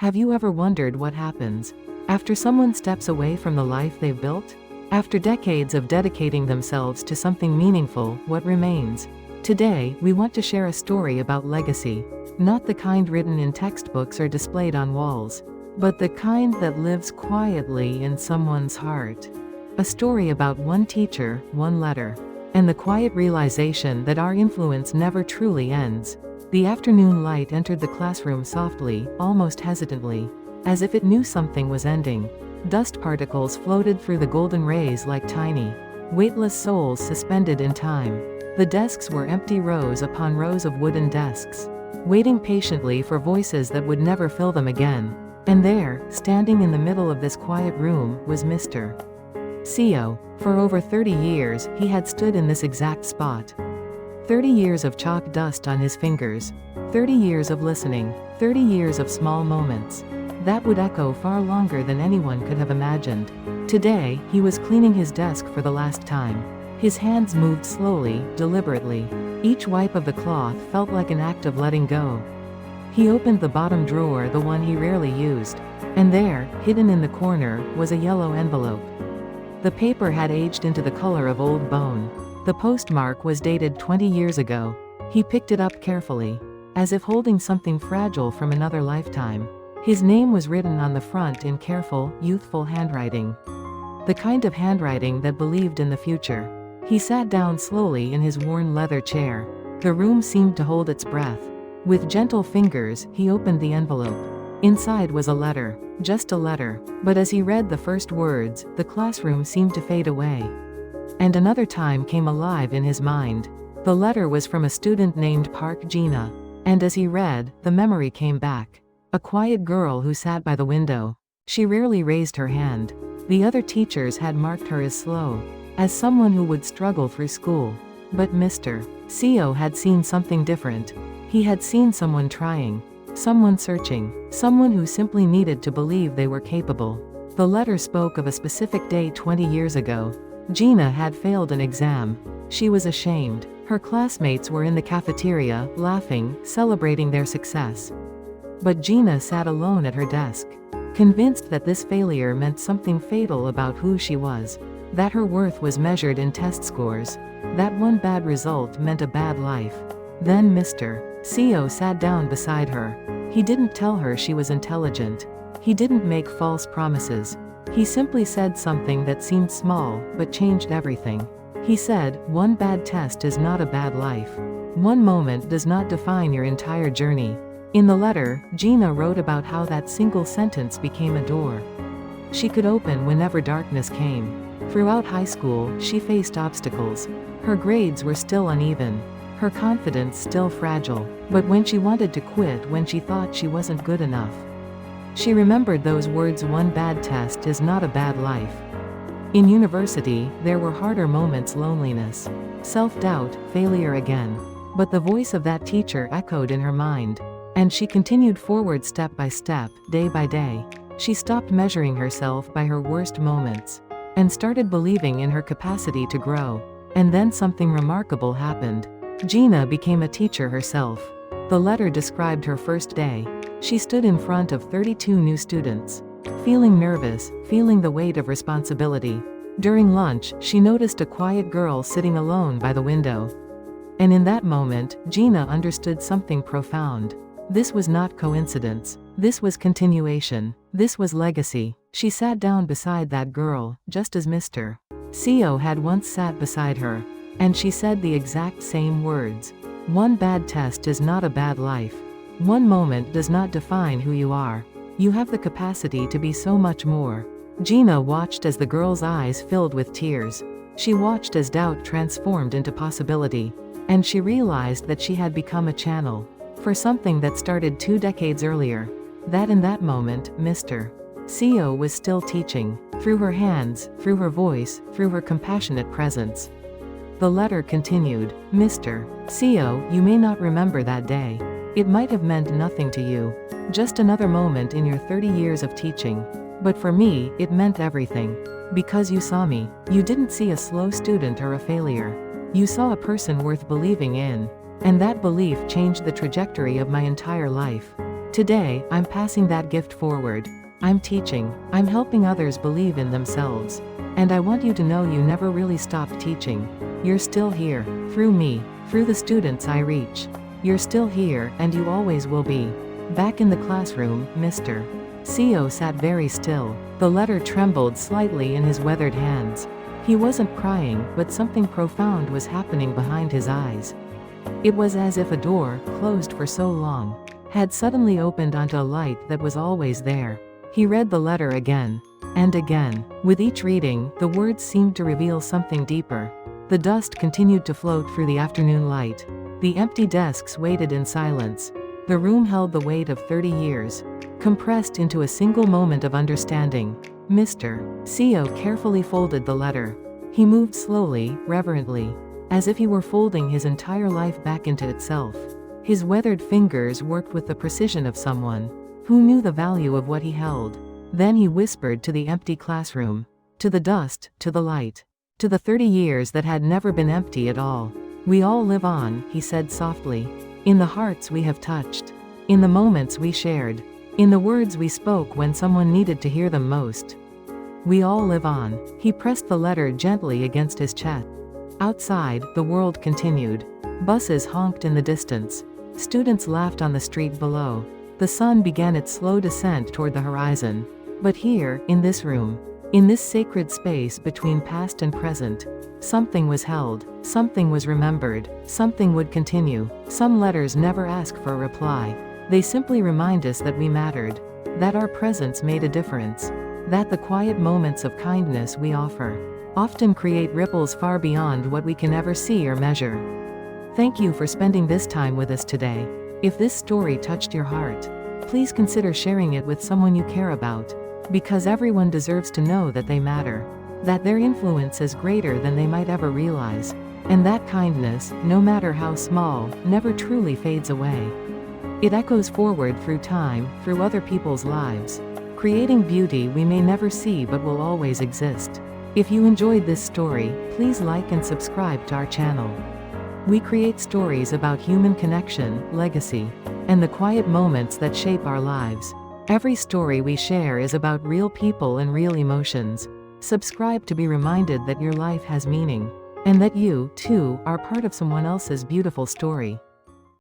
Have you ever wondered what happens after someone steps away from the life they've built? After decades of dedicating themselves to something meaningful, what remains? Today, we want to share a story about legacy. Not the kind written in textbooks or displayed on walls, but the kind that lives quietly in someone's heart. A story about one teacher, one letter, and the quiet realization that our influence never truly ends. The afternoon light entered the classroom softly, almost hesitantly, as if it knew something was ending. Dust particles floated through the golden rays like tiny, weightless souls suspended in time. The desks were empty, rows upon rows of wooden desks, waiting patiently for voices that would never fill them again. And there, standing in the middle of this quiet room, was Mr. Co. For over 30 years, he had stood in this exact spot. 30 years of chalk dust on his fingers. 30 years of listening. 30 years of small moments that would echo far longer than anyone could have imagined. Today, he was cleaning his desk for the last time. His hands moved slowly, deliberately. Each wipe of the cloth felt like an act of letting go. He opened the bottom drawer, the one he rarely used. And there, hidden in the corner, was a yellow envelope. The paper had aged into the color of old bone. The postmark was dated 20 years ago. He picked it up carefully, as if holding something fragile from another lifetime. His name was written on the front in careful, youthful handwriting. The kind of handwriting that believed in the future. He sat down slowly in his worn leather chair. The room seemed to hold its breath. With gentle fingers, he opened the envelope. Inside was a letter. Just a letter. But as he read the first words, the classroom seemed to fade away. And another time came alive in his mind. The letter was from a student named Park Gina. And as he read, the memory came back. A quiet girl who sat by the window. She rarely raised her hand. The other teachers had marked her as slow, as someone who would struggle through school. But Mr. Co. had seen something different. He had seen someone trying, someone searching, someone who simply needed to believe they were capable. The letter spoke of a specific day 20 years ago. Gina had failed an exam. She was ashamed. Her classmates were in the cafeteria, laughing, celebrating their success. But Gina sat alone at her desk, convinced that this failure meant something fatal about who she was. That her worth was measured in test scores. That one bad result meant a bad life. Then Mr. Co. sat down beside her. He didn't tell her she was intelligent. He didn't make false promises. He simply said something that seemed small, but changed everything. He said, one bad test is not a bad life. One moment does not define your entire journey. In the letter, Gina wrote about how that single sentence became a door she could open whenever darkness came. Throughout high school, she faced obstacles. Her grades were still uneven. Her confidence still fragile. But when she wanted to quit, when she thought she wasn't good enough, she remembered those words, one bad test is not a bad life. In university, there were harder moments, loneliness, self-doubt, failure again. But the voice of that teacher echoed in her mind. And she continued forward step by step, day by day. She stopped measuring herself by her worst moments, and started believing in her capacity to grow. And then something remarkable happened. Gina became a teacher herself. The letter described her first day. She stood in front of 32 new students, feeling nervous, feeling the weight of responsibility. During lunch, she noticed a quiet girl sitting alone by the window. And in that moment, Gina understood something profound. This was not coincidence. This was continuation. This was legacy. She sat down beside that girl, just as Mr. Co. had once sat beside her. And she said the exact same words. One bad test is not a bad life. One moment does not define who you are. You have the capacity to be so much more. Gina watched as the girl's eyes filled with tears. She watched as doubt transformed into possibility. And she realized that she had become a channel for something that started 2 decades earlier. That in that moment, Mr. Co. was still teaching. Through her hands, through her voice, through her compassionate presence. The letter continued, Mr. Co., you may not remember that day. It might have meant nothing to you. Just another moment in your 30 years of teaching. But for me, it meant everything. Because you saw me. You didn't see a slow student or a failure. You saw a person worth believing in. And that belief changed the trajectory of my entire life. Today, I'm passing that gift forward. I'm teaching, I'm helping others believe in themselves. And I want you to know you never really stopped teaching. You're still here, through me, through the students I reach. You're still here, and you always will be. Back in the classroom, Mr. CO sat very still. The letter trembled slightly in his weathered hands. He wasn't crying, but something profound was happening behind his eyes. It was as if a door, closed for so long, had suddenly opened onto a light that was always there. He read the letter again. And again. With each reading, the words seemed to reveal something deeper. The dust continued to float through the afternoon light. The empty desks waited in silence. The room held the weight of 30 years, compressed into a single moment of understanding. Mr. CO carefully folded the letter. He moved slowly, reverently, as if he were folding his entire life back into itself. His weathered fingers worked with the precision of someone who knew the value of what he held. Then he whispered to the empty classroom, to the dust, to the light, to the 30 years that had never been empty at all. We all live on, he said softly, in the hearts we have touched, in the moments we shared, in the words we spoke when someone needed to hear them most. We all live on. He pressed the letter gently against his chest. Outside, the world continued. Buses honked in the distance. Students laughed on the street below. The sun began its slow descent toward the horizon. But here, in this room, in this sacred space between past and present, something was held, something was remembered, something would continue. Some letters never ask for a reply. They simply remind us that we mattered, that our presence made a difference, that the quiet moments of kindness we offer often create ripples far beyond what we can ever see or measure. Thank you for spending this time with us today. If this story touched your heart, please consider sharing it with someone you care about, because everyone deserves to know that they matter, that their influence is greater than they might ever realize, and that kindness, no matter how small, never truly fades away. It echoes forward through time, through other people's lives, creating beauty we may never see but will always exist. If you enjoyed this story, please like and subscribe to our channel. We create stories about human connection, legacy, and the quiet moments that shape our lives. Every story we share is about real people and real emotions. Subscribe to be reminded that your life has meaning, and that you, too, are part of someone else's beautiful story.